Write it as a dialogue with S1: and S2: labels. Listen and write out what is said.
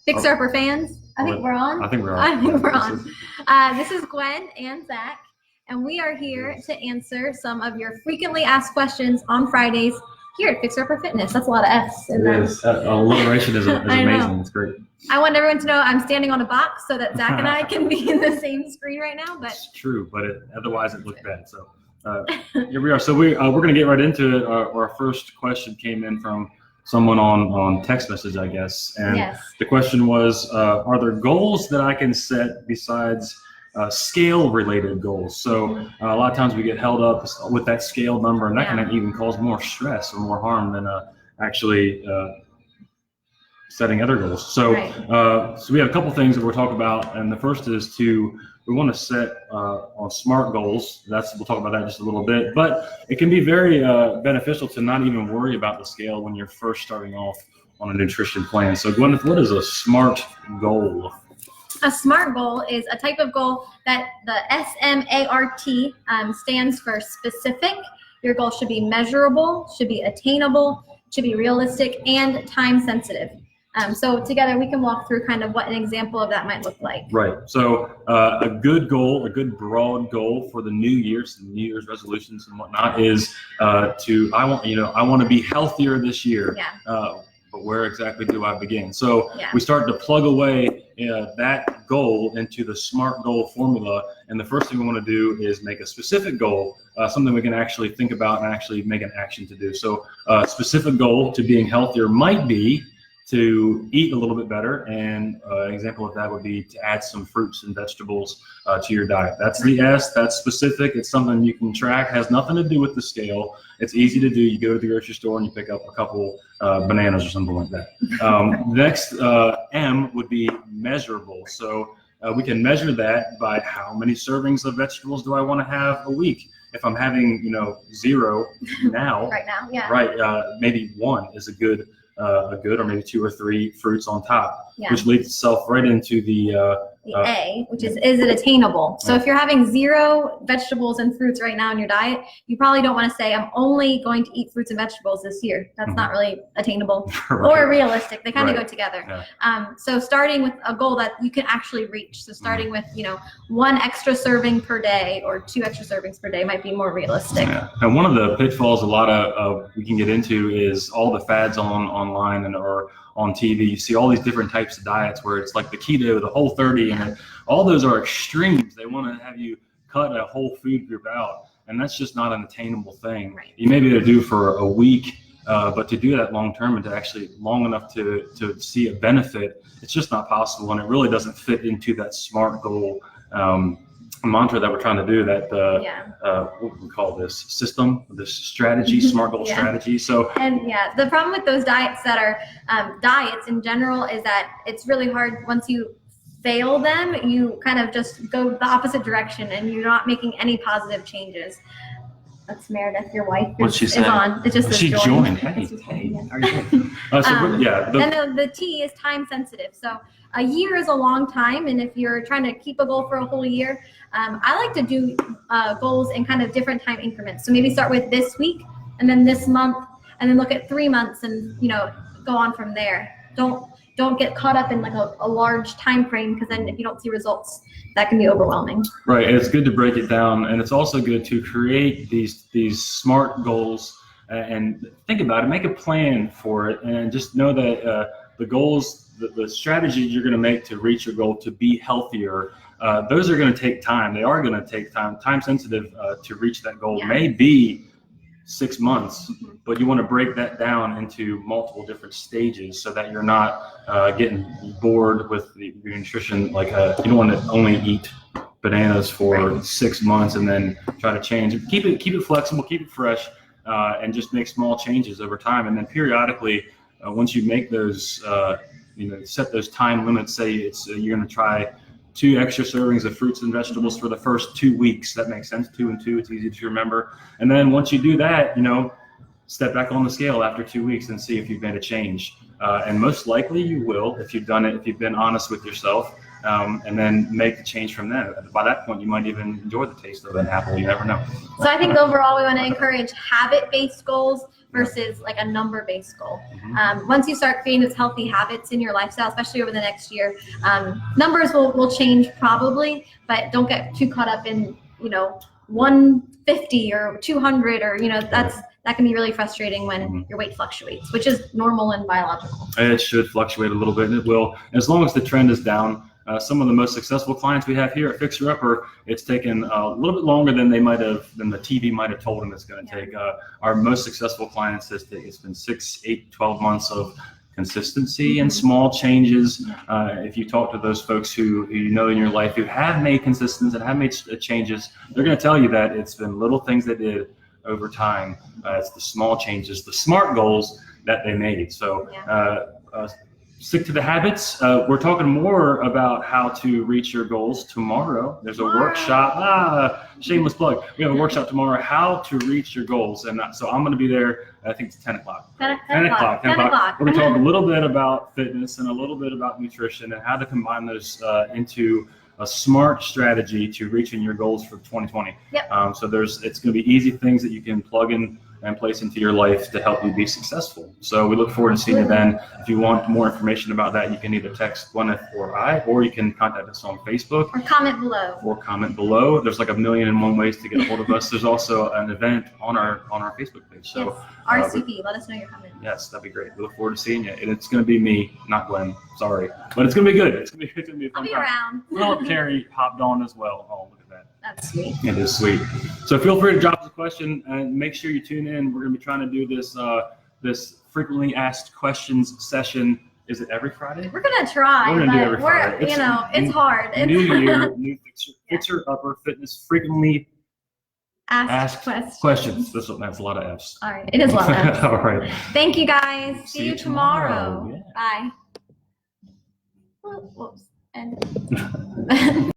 S1: Fixer-Upper fans. I think we're on.
S2: I think we're on.
S1: I think we're on. This is Gwen and Zach, and we are here to answer some of your frequently asked questions on Fridays here at Fixer-Upper Fitness. That's a lot of F's.
S2: It is. Alliteration is amazing. It's great.
S1: I want everyone to know I'm standing on a box so that Zach and I can be in the same screen right now. But
S2: it's true, but otherwise it looked bad. So here we are. So we're going to get right into it. Our first question came in from someone on text message, I guess. And
S1: yes.
S2: The question was, are there goals that I can set besides scale-related goals? So a lot of times we get held up with that scale number, and that can even cause more stress or more harm than actually setting other goals. So, so we have a couple things that we'll talk about, and the first is we want to set on SMART goals. We'll talk about that in just a little bit, but it can be very beneficial to not even worry about the scale when you're first starting off on a nutrition plan. So Gwyneth, what is a SMART goal?
S1: A SMART goal is a type of goal that the S.M.A.R.T stands for specific. Your goal should be measurable, should be attainable, should be realistic, and time sensitive. So together we can walk through kind of what an example of that might look like.
S2: Right. So a good goal, a good broad goal for the New Year's resolutions and whatnot is I want to be healthier this year.
S1: Yeah.
S2: But where exactly do I begin? So we start to plug away that goal into the SMART goal formula. And the first thing we want to do is make a specific goal, something we can actually think about and actually make an action to do. So a specific goal to being healthier might be to eat a little bit better, and an example of that would be to add some fruits and vegetables to your diet. That's the S, that's specific, it's something you can track, has nothing to do with the scale. It's easy to do. You go to the grocery store and you pick up a couple bananas or something like that. Next, M would be measurable. So we can measure that by how many servings of vegetables do I want to have a week. If I'm having, 0 now,
S1: right now, yeah.
S2: Right, maybe 1 is a good or maybe 2 or 3 fruits on top, which leads itself right into the
S1: A, which is it attainable? So if you're having 0 vegetables and fruits right now in your diet, you probably don't want to say, I'm only going to eat fruits and vegetables this year. That's not really attainable or realistic. They kind of go together. Yeah. So starting with a goal that you can actually reach. So starting with, 1 extra serving per day or 2 extra servings per day might be more realistic.
S2: Yeah. And one of the pitfalls a lot of we can get into is all the fads online or on TV. You see all these different types of diets where it's like the keto, the Whole30, and all those are extremes. They want to have you cut a whole food group out, and that's just not an attainable thing. Right. You may be able to do for a week, but to do that long term and to actually long enough to see a benefit, it's just not possible, and it really doesn't fit into that SMART goal mantra that we're trying to do, that what we call this strategy, SMART goal strategy. So
S1: the problem with those diets that are diets in general is that it's really hard. Once you fail them, you kind of just go the opposite direction and you're not making any positive changes. That's Meredith, your wife.
S2: What's she saying?
S1: On. It just
S2: she joined. Hey, how are you doing?
S1: And the T is time sensitive. So a year is a long time, and if you're trying to keep a goal for a whole year, I like to do goals in kind of different time increments. So maybe start with this week, and then this month, and then look at 3 months, and go on from there. Don't get caught up in like a large time frame, because then if you don't see results, that can be overwhelming.
S2: Right, and it's good to break it down, and it's also good to create these SMART goals and think about it, make a plan for it, and just know that the goals, the strategies you're going to make to reach your goal to be healthier, those are going to take time. They are going to take time. Time sensitive to reach that goal may be 6 months, but you want to break that down into multiple different stages so that you're not getting bored with your nutrition. Like you don't want to only eat bananas for 6 months and then try to change. Keep it flexible, keep it fresh, and just make small changes over time. And then periodically, once you make those, set those time limits. Say you're going to try 2 extra servings of fruits and vegetables for the first 2 weeks. That makes sense. 2 and 2. It's easy to remember. And then once you do that, step back on the scale after 2 weeks and see if you've made a change. And most likely you will, if you've done it, if you've been honest with yourself. and then make the change from there. By that point, you might even enjoy the taste of an apple. You never know.
S1: So I think overall we want to encourage habit-based goals versus like a number-based goal. Once you start creating those healthy habits in your lifestyle, especially over the next year, numbers will change probably, but don't get too caught up in 150 or 200 or that can be really frustrating when your weight fluctuates, which is normal and biological.
S2: It should fluctuate a little bit, and it will, as long as the trend is down. Some of the most successful clients we have here at Fixer Upper, it's taken a little bit longer than the TV might have told them it's going to take. Our most successful clients, it's been 6, 8, 12 months of consistency and small changes. If you talk to those folks who you know in your life who have made consistent and have made changes, they're going to tell you that it's been little things they did over time. It's the small changes, the SMART goals that they made. So stick to the habits. We're talking more about how to reach your goals tomorrow. There's a workshop, shameless plug. We have a workshop tomorrow, how to reach your goals. And so I'm going to be there, I think it's 10 o'clock. 10 o'clock. We're going to talk a little bit about fitness and a little bit about nutrition and how to combine those into a SMART strategy to reaching your goals for 2020. So it's going to be easy things that you can plug in and place into your life to help you be successful. So we look forward to seeing you then. If you want more information about that, you can either text Gwyneth or I, or you can contact us on Facebook.
S1: Or comment below.
S2: There's like 1,000,001 ways to get a hold of us. There's also an event on our Facebook page. So
S1: RSVP, let us know your comment.
S2: Yes, that'd be great. We look forward to seeing you. And it's going to be me, not Glenn. Sorry. But it's going to be good. It's going to be a fun time.
S1: Around.
S2: Well, Carrie hopped on as well. Oh, look at that.
S1: That's sweet.
S2: It is sweet. So feel free to drop us a question and make sure you tune in. We're going to be trying to do this frequently asked questions session. Is it every Friday?
S1: We're going to try.
S2: We're going to do every Friday.
S1: It's hard.
S2: New year, new Fixer Upper Fitness frequently asked questions. That's a lot of F's.
S1: All right. It is a lot of F's.
S2: All right.
S1: Thank you guys. See you tomorrow.
S2: Yeah.
S1: Bye. Whoops. And